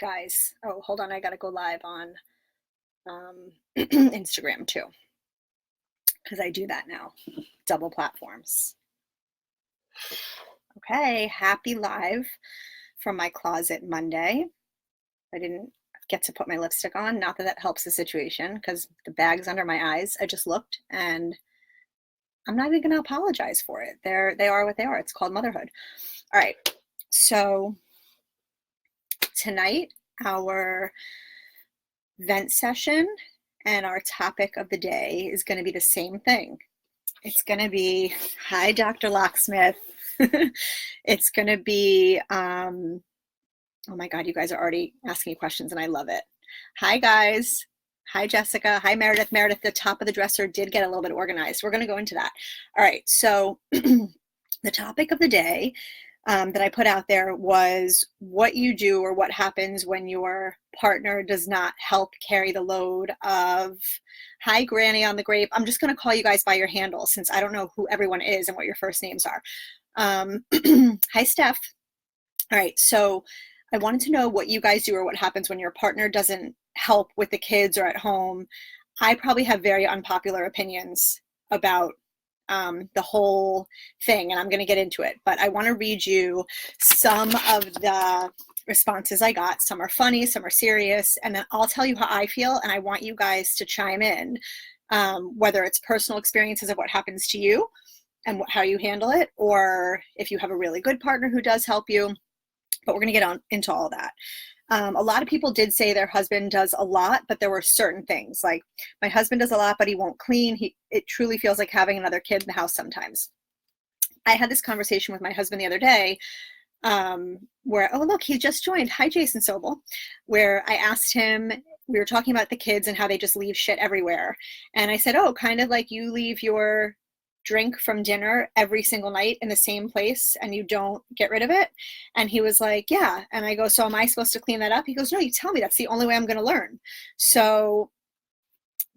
guys. Oh, hold on. I got to go live on Instagram too, because I do that now. Double platforms. Okay. Happy live from my closet Monday. I didn't get to put my lipstick on. Not that that helps the situation because the bag's under my eyes. I just looked and I'm not even going to apologize for it. They are what they are. It's called motherhood. All right. So tonight, our vent session and our topic of the day is going to be the same thing. It's going to be, hi, Dr. Locksmith. It's going to be, oh my God, you guys are already asking questions and I love it. Hi, guys. Hi, Jessica. Hi, Meredith. Meredith, the top of the dresser did get a little bit organized. We're going to go into that. All right. So the topic of the day that I put out there was what you do or what happens when your partner does not help carry the load of, hi, Granny on the grape. I'm just going to call you guys by your handle since I don't know who everyone is and what your first names are. Hi, Steph. All right. So I wanted to know what you guys do or what happens when your partner doesn't help with the kids or at home. I probably have very unpopular opinions about the whole thing, and I'm going to get into it. But I want to read you some of the responses I got. Some are funny, some are serious, and then I'll tell you how I feel, and I want you guys to chime in, whether it's personal experiences of what happens to you and how you handle it, or if you have a really good partner who does help you. But we're going to get on into all that. A lot of people did say their husband does a lot, but there were certain things like my husband does a lot, but he won't clean. It truly feels like having another kid in the house sometimes. I had this conversation with my husband the other day where, oh, look, he just joined. Hi, Jason Sobel, where I asked him, we were talking about the kids and how they just leave shit everywhere. And I said, oh, kind of like you leave your drink from dinner every single night in the same place and you don't get rid of it? And he was like, yeah. And I go, so am I supposed to clean that up? He goes, no, you tell me. That's the only way I'm going to learn. So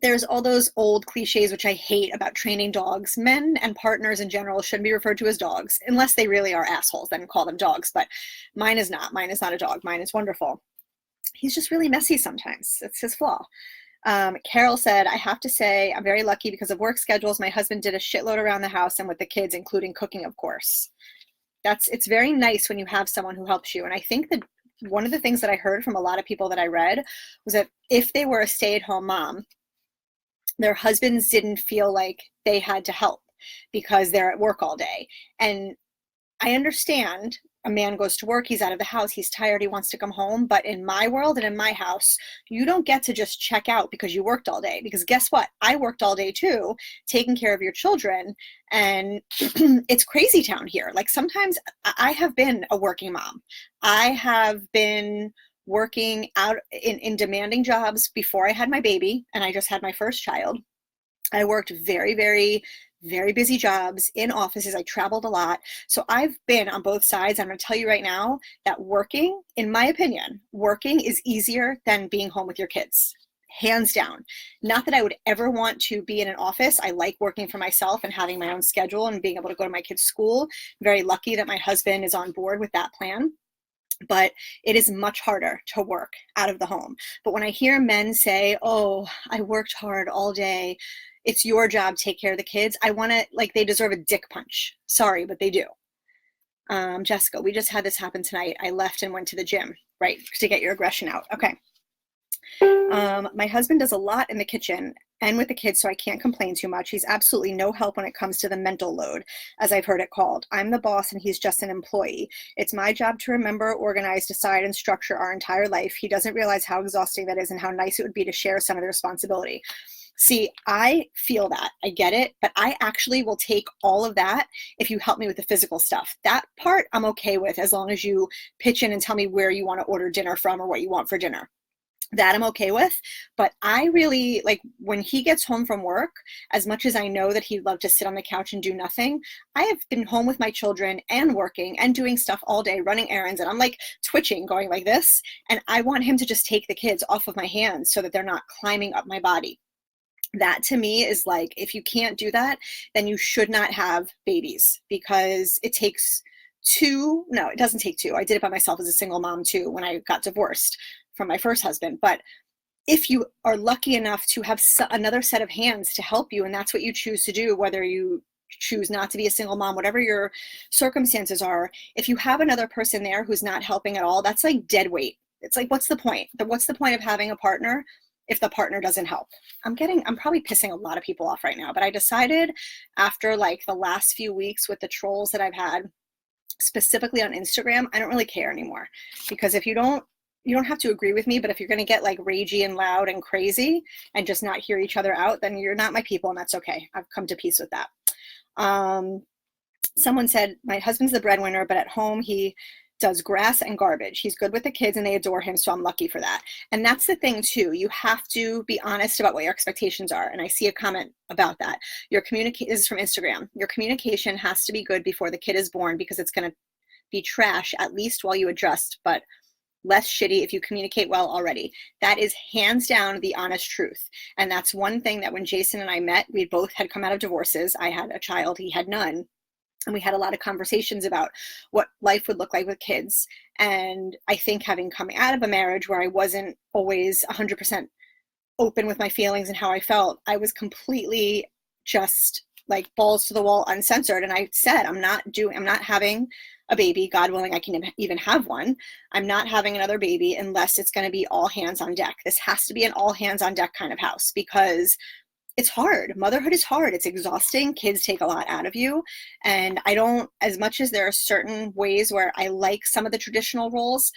there's all those old cliches, which I hate, about training dogs. Men and partners in general shouldn't be referred to as dogs unless they really are assholes, then call them dogs. But mine is not. Mine is not a dog. Mine is wonderful. He's just really messy sometimes. It's his flaw. Carol said, I have to say I'm very lucky because of work schedules. My husband did a shitload around the house and with the kids, including cooking, of course. It's very nice when you have someone who helps you. And I think that one of the things that I heard from a lot of people that I read was that if they were a stay-at-home mom, their husbands didn't feel like they had to help because they're at work all day. And I understand a man goes to work, he's out of the house, he's tired, he wants to come home. But in my world and in my house, you don't get to just check out because you worked all day. Because guess what? I worked all day too, taking care of your children. And it's crazy town here. Like sometimes I have been a working mom. I have been working out in demanding jobs before I had my baby and I just had my first child. I worked very, very busy jobs in offices. I traveled a lot. So I've been on both sides. I'm going to tell you right now that working, in my opinion, working is easier than being home with your kids. Hands down. Not that I would ever want to be in an office. I like working for myself and having my own schedule and being able to go to my kids' school. I'm very lucky that my husband is on board with that plan. But it is much harder to work out of the home. But when I hear men say, oh, I worked hard all day, it's your job to take care of the kids, I want to, like, they deserve a dick punch. Sorry, but they do. Jessica, we just had this happen tonight. I left and went to the gym, right, to get your aggression out. Okay. My husband does a lot in the kitchen and with the kids, so I can't complain too much. He's absolutely no help when it comes to the mental load, as I've heard it called. I'm the boss and he's just an employee. It's my job to remember, organize, decide, and structure our entire life. He doesn't realize how exhausting that is and how nice it would be to share some of the responsibility. See, I feel that. I get it, but I actually will take all of that if you help me with the physical stuff. That part I'm okay with as long as you pitch in and tell me where you want to order dinner from or what you want for dinner. That I'm okay with. But I really, like, when he gets home from work, as much as I know that he'd love to sit on the couch and do nothing, I have been home with my children and working and doing stuff all day, running errands, and I'm like twitching, going like this. And I want him to just take the kids off of my hands so that they're not climbing up my body. That to me is like, if you can't do that, then you should not have babies, because it takes two. No, it doesn't take two. I did it by myself as a single mom too when I got divorced from my first husband. But if you are lucky enough to have another set of hands to help you, and that's what you choose to do, whether you choose not to be a single mom, whatever your circumstances are, if you have another person there who's not helping at all, that's like dead weight. It's like, what's the point? What's the point of having a partner if the partner doesn't help? I'm probably pissing a lot of people off right now, but I decided after like the last few weeks with the trolls that I've had, specifically on Instagram, I don't really care anymore. Because if you don't have to agree with me, but if you're going to get like ragey and loud and crazy and just not hear each other out, then you're not my people, and that's okay. I've come to peace with that. Someone said, my husband's the breadwinner, but at home he does grass and garbage. He's good with the kids and they adore him, so I'm lucky for that. And that's the thing too. You have to be honest about what your expectations are. And I see a comment about that. This is from Instagram. Your communication has to be good before the kid is born, because it's going to be trash, at least while you adjust, but less shitty if you communicate well already. That is hands down the honest truth. And that's one thing that when Jason and I met, we both had come out of divorces. I had a child, he had none. And we had a lot of conversations about what life would look like with kids. And I think having coming out of a marriage where I wasn't always 100% open with my feelings and how I felt, I was completely just like balls to the wall, uncensored. And I said, I'm not having a baby. God willing, I can even have one. I'm not having another baby unless it's going to be all hands on deck. This has to be an all hands on deck kind of house, because it's hard. Motherhood is hard. It's exhausting. Kids take a lot out of you. And as much as there are certain ways where I like some of the traditional roles,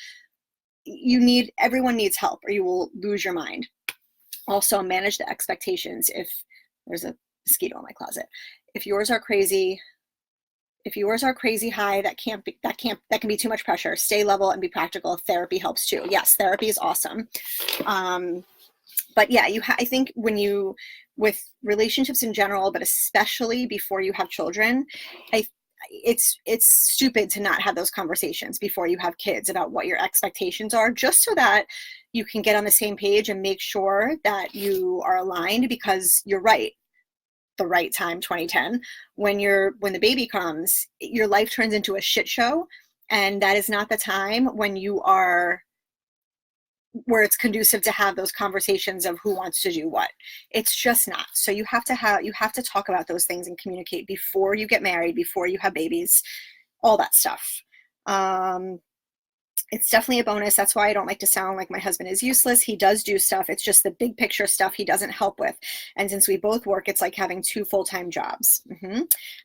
everyone needs help or you will lose your mind. Also, manage the expectations. If there's a mosquito in my closet, if yours are crazy high, that can be too much pressure. Stay level and be practical. Therapy helps too. Yes, therapy is awesome. But yeah, I think with relationships in general, but especially before you have children, it's stupid to not have those conversations before you have kids about what your expectations are, just so that you can get on the same page and make sure that you are aligned. Because you're right, the right time, 2010, when the baby comes, your life turns into a shit show, and that is not the time where it's conducive to have those conversations of who wants to do what. It's just not. So you have to talk about those things and communicate before you get married, before you have babies, all that stuff. It's definitely a bonus. That's why I don't like to sound like my husband is useless. He does do stuff. It's just the big picture stuff he doesn't help with. And since we both work, it's like having two full-time jobs.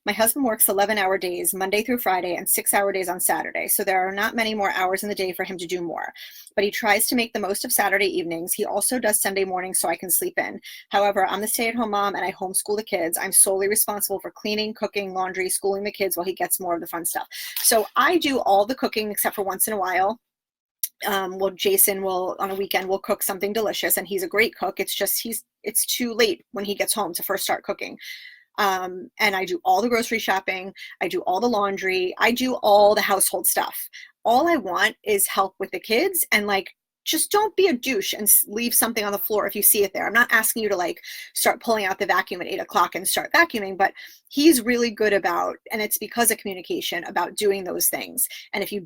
My husband works 11-hour days, Monday through Friday, and 6-hour days on Saturday. So there are not many more hours in the day for him to do more. But he tries to make the most of Saturday evenings. He also does Sunday mornings so I can sleep in. However, I'm the stay-at-home mom and I homeschool the kids. I'm solely responsible for cleaning, cooking, laundry, schooling the kids while he gets more of the fun stuff. So I do all the cooking except for once in a while. Jason will, on a weekend, will cook something delicious, and he's a great cook. It's just it's too late when he gets home to first start cooking. And I do all the grocery shopping. I do all the laundry. I do all the household stuff. All I want is help with the kids, and just don't be a douche and leave something on the floor if you see it there. I'm not asking you to start pulling out the vacuum at 8 o'clock and start vacuuming, but he's really good about, and it's because of communication, about doing those things. And if you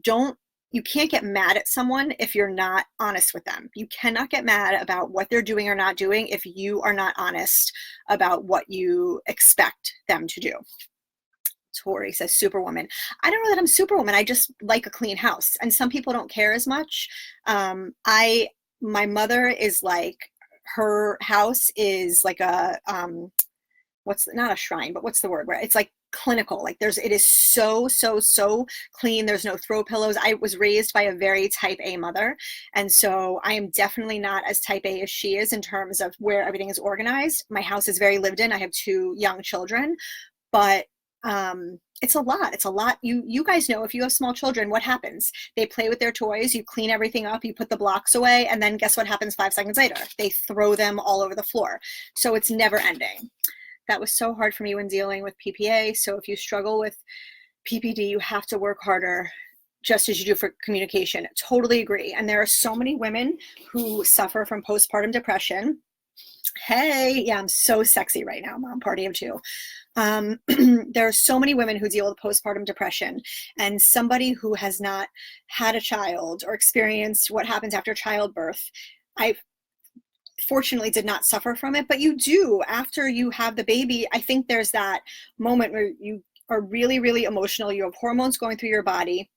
can't get mad at someone if you're not honest with them. You cannot get mad about what they're doing or not doing if you are not honest about what you expect them to do. Tori says, Superwoman. I don't know that I'm Superwoman. I just like a clean house. And some people don't care as much. My mother is her house is like a, not a shrine, but what's the word where it's clinical. It is so clean. There's no throw pillows. I was raised by a very type A mother. And so I am definitely not as type A as she is in terms of where everything is organized. My house is very lived in. I have 2 young children, but it's a lot. It's a lot. You guys know, if you have small children, what happens? They play with their toys. You clean everything up. You put the blocks away. And then guess what happens 5 seconds later? They throw them all over the floor. So it's never ending. That was so hard for me when dealing with PPA. So if you struggle with PPD, you have to work harder, just as you do for communication. Totally agree. And there are so many women who suffer from postpartum depression. Hey, yeah, I'm so sexy right now, Mom. Party of 2. There are so many women who deal with postpartum depression, and somebody who has not had a child or experienced what happens after childbirth. I fortunately did not suffer from it, but you do after you have the baby. I think there's that moment where you are really, really emotional. You have hormones going through your body,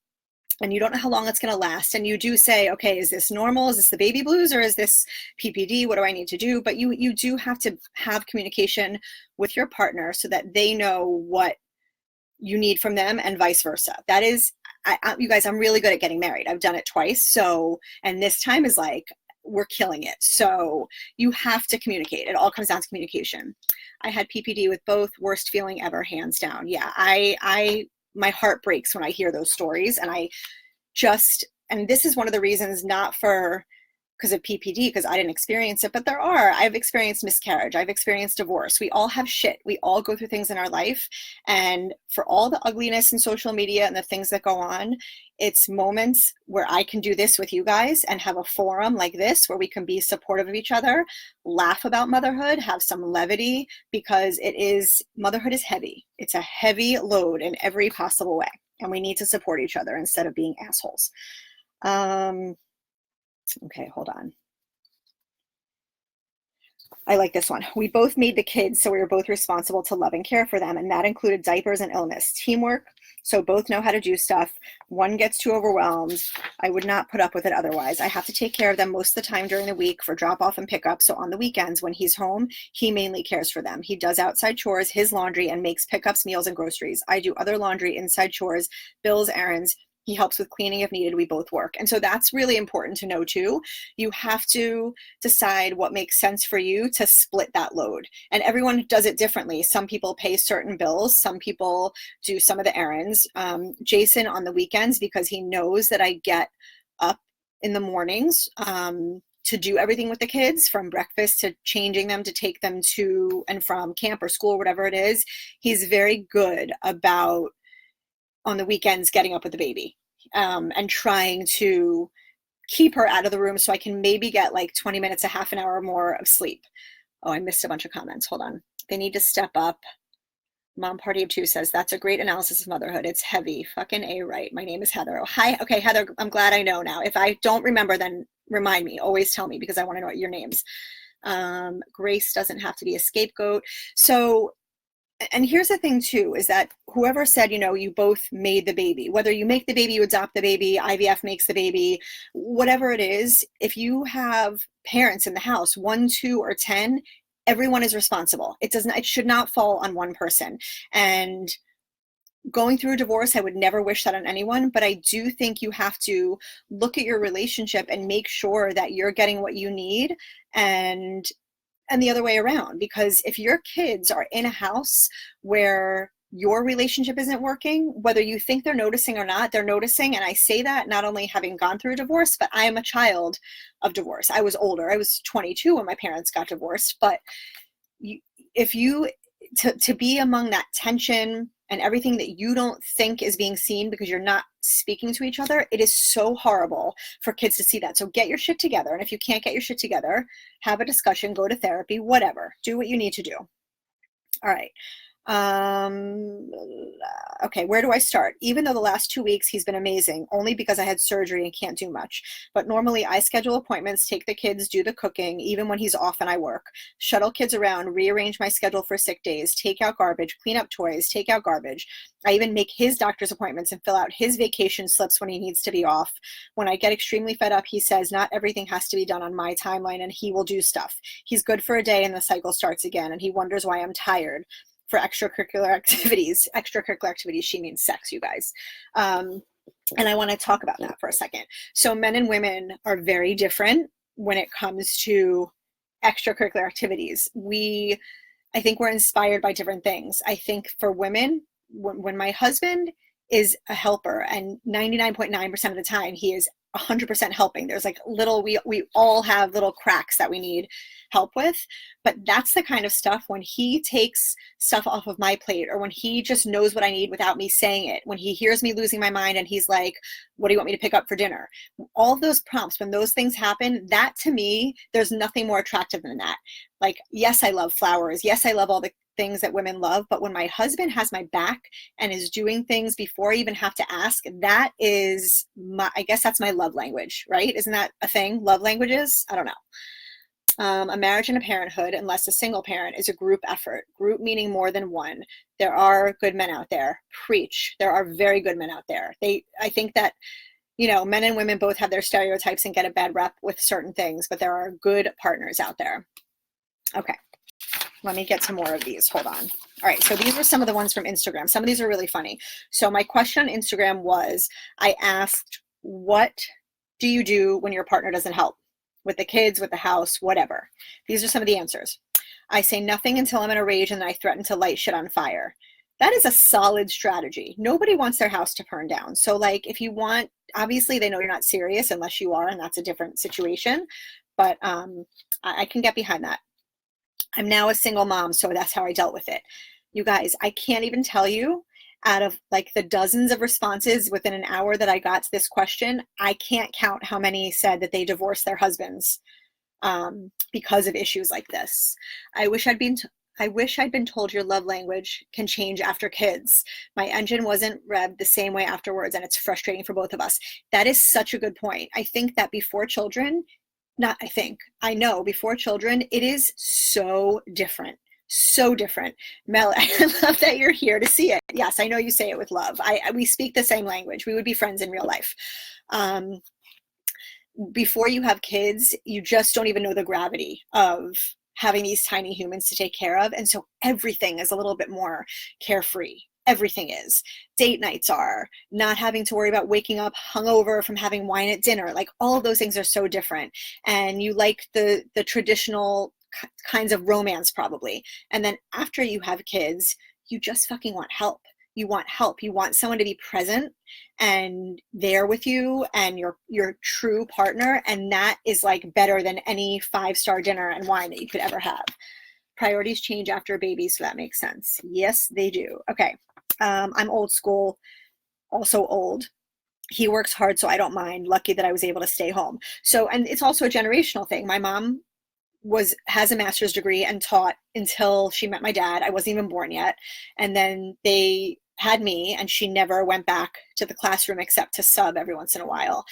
and you don't know how long it's going to last. And you do say, okay, is this normal? Is this the baby blues, or is this PPD? What do I need to do? But you do have to have communication with your partner so that they know what you need from them, and vice versa. That is, you guys, I'm really good at getting married. I've done it twice. So, and this time is like, we're killing it. So you have to communicate. It all comes down to communication. I had PPD with both. Worst feeling ever, hands down. Yeah, my heart breaks when I hear those stories. And and this is one of the reasons, not because of PPD, because I didn't experience it, but I've experienced miscarriage. I've experienced divorce. We all have shit. We all go through things in our life. And for all the ugliness in social media and the things that go on, it's moments where I can do this with you guys and have a forum like this where we can be supportive of each other, laugh about motherhood, have some levity, because motherhood is heavy. It's a heavy load in every possible way. And we need to support each other instead of being assholes. Okay, hold on. I like this one. We both made the kids, so we were both responsible to love and care for them, and that included diapers and illness. Teamwork, so both know how to do stuff. One gets too overwhelmed. I would not put up with it otherwise. I have to take care of them most of the time during the week for drop-off and pickup, so on the weekends when he's home, he mainly cares for them. He does outside chores, his laundry, and makes pickups, meals, and groceries. I do other laundry, inside chores, bills, errands. He helps with cleaning if needed. We both work. And so that's really important to know too. You have to decide what makes sense for you to split that load. And everyone does it differently. Some people pay certain bills. Some people do some of the errands. Jason on the weekends, because he knows that I get up in the mornings to do everything with the kids, from breakfast to changing them to take them to and from camp or school, whatever it is. He's very good about on the weekends getting up with the baby and trying to keep her out of the room so I can maybe get like 20 minutes, a half an hour more of sleep. Oh, I missed a bunch of comments. Hold on. They need to step up. Mom Party of Two says, that's a great analysis of motherhood. It's heavy. Fucking A right. My name is Heather. Oh, hi. Okay, Heather, I'm glad I know now. If I don't remember, then remind me. Always tell me, because I want to know your names. Grace doesn't have to be a scapegoat. So, and here's the thing too, is that whoever said, you both made the baby, whether you make the baby, you adopt the baby, IVF makes the baby, whatever it is, if you have parents in the house, 1, 2, or 10, everyone is responsible. It should not fall on one person. And going through a divorce, I would never wish that on anyone, but I do think you have to look at your relationship and make sure that you're getting what you need, and the other way around. Because if your kids are in a house where your relationship isn't working, whether you think they're noticing or not, they're noticing. And I say that not only having gone through a divorce, but I am a child of divorce. I was older. I was 22 when my parents got divorced. But to be among that tension and everything that you don't think is being seen because you're not speaking to each other, it is so horrible for kids to see that. So get your shit together. And if you can't get your shit together, have a discussion, go to therapy, whatever. Do what you need to do. All right. Okay, where do I start? Even though the last 2 weeks he's been amazing, only because I had surgery and can't do much. But normally I schedule appointments, take the kids, do the cooking, even when he's off and I work. Shuttle kids around, rearrange my schedule for sick days, take out garbage, clean up toys, take out garbage. I even make his doctor's appointments and fill out his vacation slips when he needs to be off. When I get extremely fed up, he says not everything has to be done on my timeline, and he will do stuff. He's good for a day and the cycle starts again, and he wonders why I'm tired. For extracurricular activities, she means sex, you guys. And I want to talk about that for a second. So men and women are very different when it comes to extracurricular activities. I think we're inspired by different things. I think for women, when my husband is a helper, and 99.9% of the time he is 100% helping. There's like we all have little cracks that we need help with, but that's the kind of stuff when he takes stuff off of my plate, or when he just knows what I need without me saying it, when he hears me losing my mind and he's like, what do you want me to pick up for dinner? All of those prompts, when those things happen, that to me, there's nothing more attractive than that. Like, yes, I love flowers. Yes, I love all the things that women love, but when my husband has my back and is doing things before I even have to ask, that is I guess that's my love language, right? Isn't that a thing? Love languages? I don't know. A marriage and a parenthood, unless a single parent, is a group effort. Group meaning more than one. There are good men out there. Preach. There are very good men out there. I think that, men and women both have their stereotypes and get a bad rep with certain things, but there are good partners out there. Okay. Let me get some more of these. Hold on. All right. So these were some of the ones from Instagram. Some of these are really funny. So my question on Instagram was, I asked, what do you do when your partner doesn't help? With the kids, with the house, whatever. These are some of the answers. I say nothing until I'm in a rage and then I threaten to light shit on fire. That is a solid strategy. Nobody wants their house to burn down. So if you want, obviously they know you're not serious unless you are, and that's a different situation. But I can get behind that. I'm now a single mom, so that's how I dealt with it. You guys, I can't even tell you, out of the dozens of responses within an hour that I got to this question, I can't count how many said that they divorced their husbands because of issues like this. I wish I'd been told your love language can change after kids. My engine wasn't revved the same way afterwards, and it's frustrating for both of us. That is such a good point. I think that before children, I know before children, it is so different. So different. Mel, I love that you're here to see it. Yes, I know you say it with love. We speak the same language. We would be friends in real life. Before you have kids, you just don't even know the gravity of having these tiny humans to take care of. And so everything is a little bit more carefree. Everything is. Date nights are, not having to worry about waking up hungover from having wine at dinner. All of those things are so different. And you like the traditional kinds of romance probably. And then after you have kids, you just fucking want help. You want help. You want someone to be present and there with you and your true partner. And that is better than any 5-star dinner and wine that you could ever have. Priorities change after a baby, so that makes sense. Yes, they do. Okay. I'm old school, also old. He works hard, so I don't mind. Lucky that I was able to stay home. So, and it's also a generational thing. My mom has a master's degree and taught until she met my dad. I wasn't even born yet. And then they had me, and she never went back to the classroom except to sub every once in a while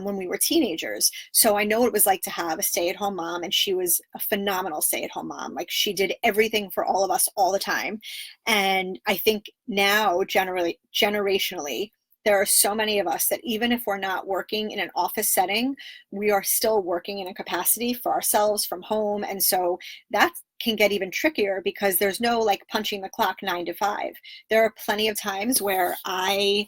when we were teenagers. So I know what it was like to have a stay-at-home mom, and she was a phenomenal stay-at-home mom. She did everything for all of us all the time. And I think now, generationally, there are so many of us that even if we're not working in an office setting, we are still working in a capacity for ourselves from home. And so that can get even trickier because there's no punching the clock 9 to 5. There are plenty of times where I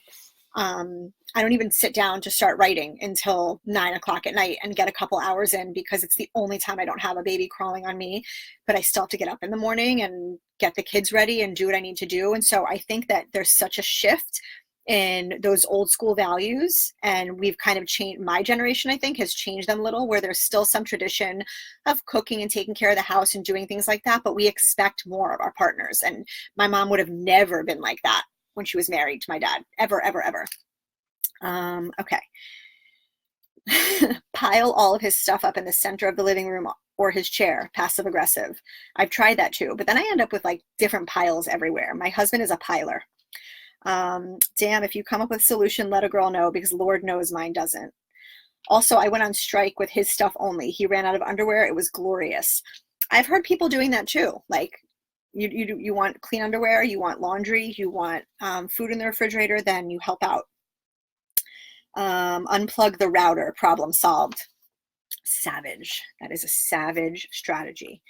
don't even sit down to start writing until 9 o'clock at night and get a couple hours in because it's the only time I don't have a baby crawling on me, but I still have to get up in the morning and get the kids ready and do what I need to do. And so I think that there's such a shift in those old school values, and we've kind of changed. My generation, I think, has changed them a little, where there's still some tradition of cooking and taking care of the house and doing things like that, but we expect more of our partners. And my mom would have never been like that when she was married to my dad, ever, ever, ever. Okay. Pile all of his stuff up in the center of the living room or his chair, passive aggressive. I've tried that too, but then I end up with different piles everywhere. My husband is a piler. Damn, if you come up with a solution, let a girl know, because Lord knows mine doesn't. Also, I went on strike with his stuff only. He ran out of underwear. It was glorious. I've heard people doing that too. You want clean underwear, you want laundry, you want food in the refrigerator, then you help out. Unplug the router, problem solved. Savage. That is a savage strategy.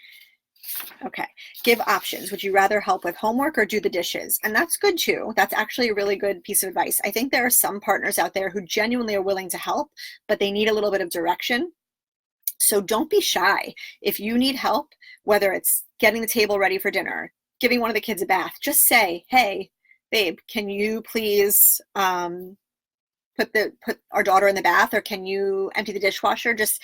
Okay. Give options. Would you rather help with homework or do the dishes? And that's good too. That's actually a really good piece of advice. I think there are some partners out there who genuinely are willing to help, but they need a little bit of direction. So don't be shy. If you need help, whether it's getting the table ready for dinner, giving one of the kids a bath, just say, hey, babe, can you please put our daughter in the bath, or can you empty the dishwasher? Just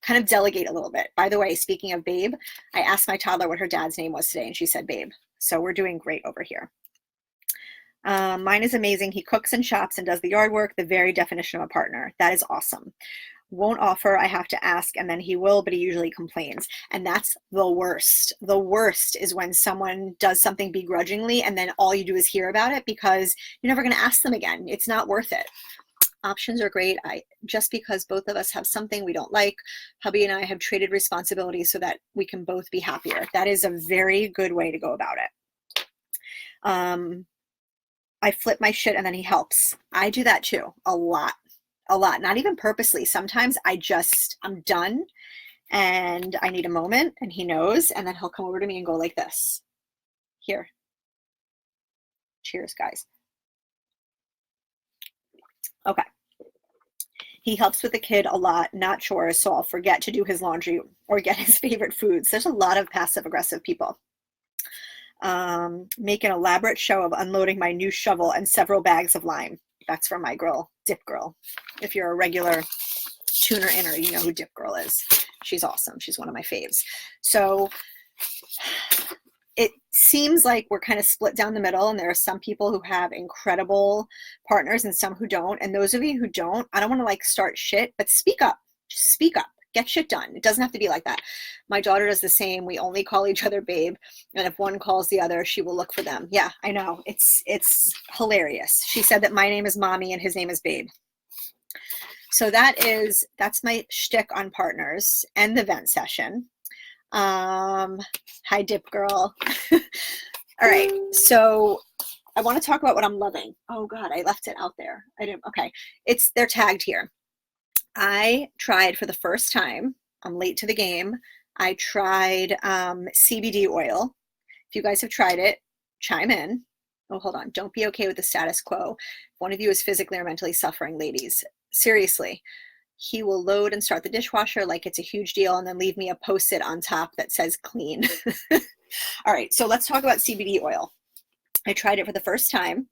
kind of delegate a little bit. By the way, speaking of babe, I asked my toddler what her dad's name was today, and she said babe. So we're doing great over here. Mine is amazing. He cooks and shops and does the yard work, the very definition of a partner. That is awesome. won't offer, I have to ask, and then he will, but he usually complains. And that's the worst. The worst is when someone does something begrudgingly and then all you do is hear about it because you're never going to ask them again. It's not worth it. Options are great. Just because both of us have something we don't like, hubby and I have traded responsibility so that we can both be happier. That is a very good way to go about it. I flip my shit and then he helps. I do that too, a lot, not even purposely. Sometimes I'm done and I need a moment and he knows, and then he'll come over to me and go like this. Here. Cheers, guys. Okay. He helps with the kid a lot, not chores, so I'll forget to do his laundry or get his favorite foods. There's a lot of passive aggressive people. Make an elaborate show of unloading my new shovel and several bags of lime. That's from my girl, Dip Girl. If you're a regular tuner inner, you know who Dip Girl is. She's awesome. She's one of my faves. So it seems like we're kind of split down the middle, and there are some people who have incredible partners and some who don't. And those of you who don't, I don't want to like start shit, but speak up. Just speak up. Get shit done. It doesn't have to be like that. My daughter does the same. We only call each other babe. And if one calls the other, she will look for them. Yeah, I know. It's hilarious. She said that my name is mommy and his name is babe. So that's my shtick on partners and the vent session. Hi, Dip Girl. All right. So I want to talk about what I'm loving. Oh God, I left it out there. I didn't. Okay. They're tagged here. I tried for the first time, I'm late to the game, I tried CBD oil. If you guys have tried it, chime in. Oh, hold on. Don't be okay with the status quo. If one of you is physically or mentally suffering, ladies, seriously, he will load and start the dishwasher like it's a huge deal and then leave me a post-it on top that says clean. All right, so let's talk about CBD oil. I tried it for the first time.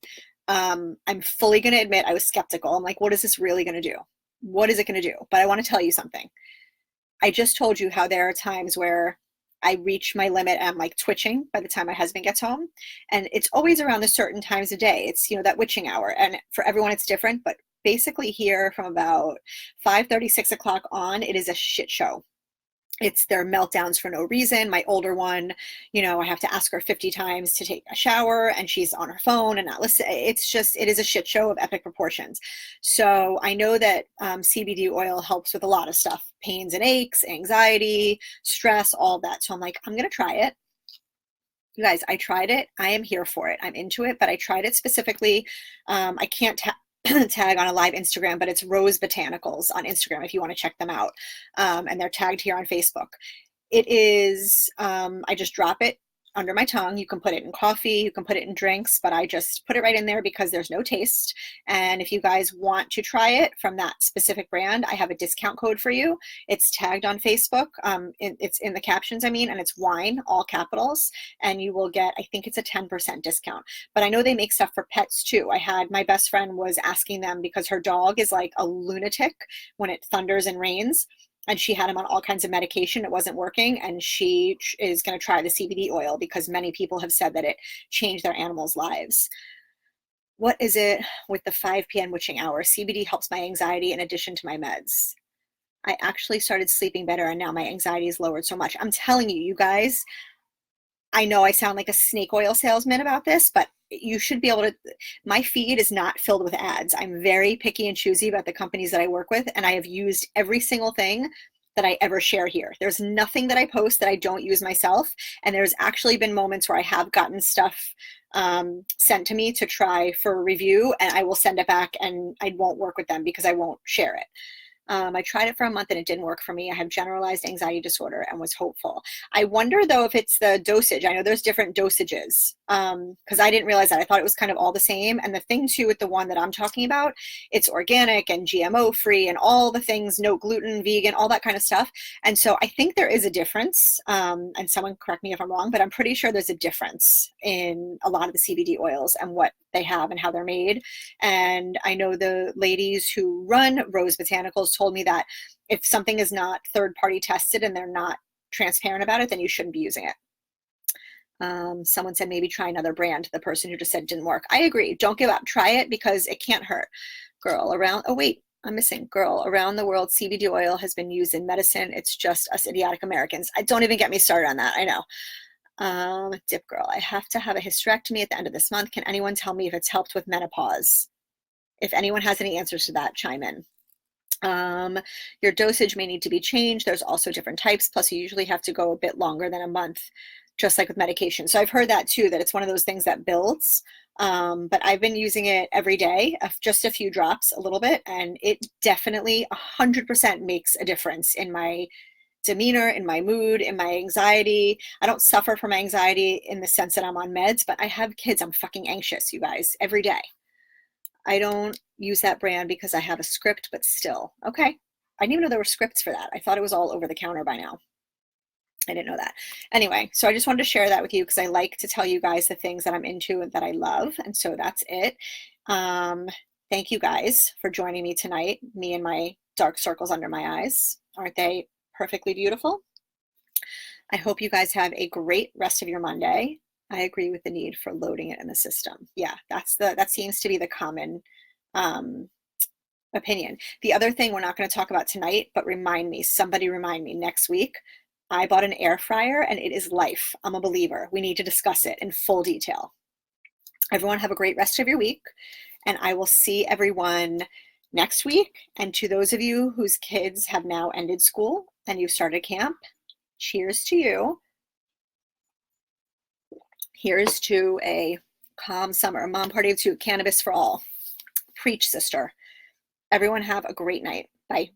I'm fully going to admit I was skeptical. I'm like, what is this really going to do? What is it going to do? But I want to tell you something. I just told you how there are times where I reach my limit and I'm like twitching by the time my husband gets home. And it's always around the certain times of day. It's, that witching hour. And for everyone, it's different. But basically here from about 5:30, 6 o'clock on, it is a shit show. It's their meltdowns for no reason. My older one, I have to ask her 50 times to take a shower and she's on her phone and not listen. It is a shit show of epic proportions. So I know that CBD oil helps with a lot of stuff, pains and aches, anxiety, stress, all that. So I'm like, I'm going to try it. You guys, I tried it. I am here for it. I'm into it, but I tried it specifically. I can't tag on a live Instagram, but it's Rose Botanicals on Instagram if you want to check them out. And they're tagged here on Facebook. It is, I just drop it under my tongue. You can put it in coffee, you can put it in drinks, but I just put it right in there because there's no taste. And if you guys want to try it from that specific brand, I have a discount code for you. It's tagged on Facebook. It's in the captions, and it's WHINE, all capitals, and you will get, I think it's a 10% discount. But I know they make stuff for pets too. I had, my best friend was asking them because her dog is like a lunatic when it thunders and rains. And she had him on all kinds of medication. It wasn't working. And she is going to try the CBD oil because many people have said that it changed their animals' lives. What is it with the 5 p.m. witching hour? CBD helps my anxiety in addition to my meds. I actually started sleeping better and now my anxiety is lowered so much. I'm telling you, you guys, I know I sound like a snake oil salesman about this, but you should be able to, my feed is not filled with ads. I'm very picky and choosy about the companies that I work with, and I have used every single thing that I ever share here. There's nothing that I post that I don't use myself, and there's actually been moments where I have gotten stuff sent to me to try for review, and I will send it back and I won't work with them because I won't share it. I tried it for a month and it didn't work for me. I have generalized anxiety disorder and was hopeful. I wonder though if it's the dosage. I know there's different dosages because I didn't realize that. I thought it was kind of all the same. And the thing too with the one that I'm talking about, it's organic and GMO free and all the things, no gluten, vegan, all that kind of stuff. And so I think there is a difference, and someone correct me if I'm wrong, but I'm pretty sure there's a difference in a lot of the CBD oils and what they have and how they're made. And I know the ladies who run Rose Botanicals told me that if something is not third-party tested and they're not transparent about it, then you shouldn't be using it. Someone said maybe try another brand. The person who just said it didn't work. I agree. Don't give up. Try it because it can't hurt. Girl around. Oh, wait. I'm missing, girl, around the world, CBD oil has been used in medicine. It's just us idiotic Americans. I don't even get me started on that. I know. Dip girl, I have to have a hysterectomy at the end of this month. Can anyone tell me if it's helped with menopause? If anyone has any answers to that, chime in. Your dosage may need to be changed. There's also different types. Plus, you usually have to go a bit longer than a month, just like with medication. So I've heard that too, that it's one of those things that builds. But I've been using it every day, just a few drops, a little bit, and it definitely 100% makes a difference in my demeanor, in my mood, in my anxiety. I don't suffer from anxiety in the sense that I'm on meds, but I have kids. I'm fucking anxious, you guys, every day. I don't use that brand because I have a script, but still. Okay. I didn't even know there were scripts for that. I thought it was all over the counter by now. I didn't know that. Anyway, so I just wanted to share that with you because I like to tell you guys the things that I'm into and that I love. And so that's it. Thank you guys for joining me tonight. Me and my dark circles under my eyes. Aren't they perfectly beautiful? I hope you guys have a great rest of your Monday. I agree with the need for loading it in the system. Yeah, that seems to be the common opinion. The other thing we're not going to talk about tonight, but somebody remind me next week. I bought an air fryer and it is life. I'm a believer. We need to discuss it in full detail. Everyone have a great rest of your week, and I will see everyone next week. And to those of you whose kids have now ended school and you've started camp, cheers to you. Here's to a calm summer. Mom party of two, cannabis for all. Preach, sister. Everyone have a great night. Bye.